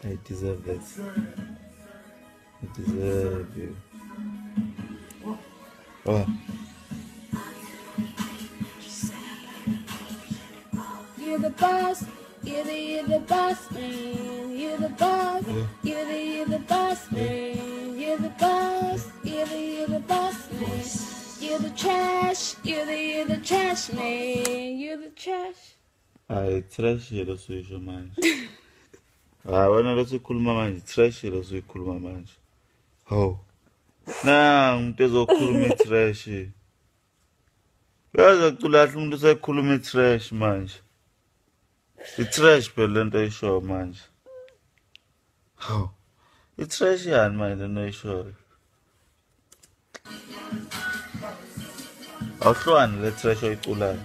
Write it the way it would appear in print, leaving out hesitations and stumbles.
I deserve that. I deserve you. Oh. You're the boss. You're the boss man. You're the boss. You're the boss man. You're the boss. You're the boss man. You're the trash. You're the trash man. You're the trash. Ay, trash yelo suyisho manje. Wena lo sikhuluma manje, trash yelo suyikhuluma manje. Ho. Na umuntu ezokhuluma itrash. Uyaza kulahla umuntu usekhuluma itrash manje. Itrash phela lento ayisho manje. Ho. Itrash yani manje lento ayisho. Awuhlwani le trash oyiculayo.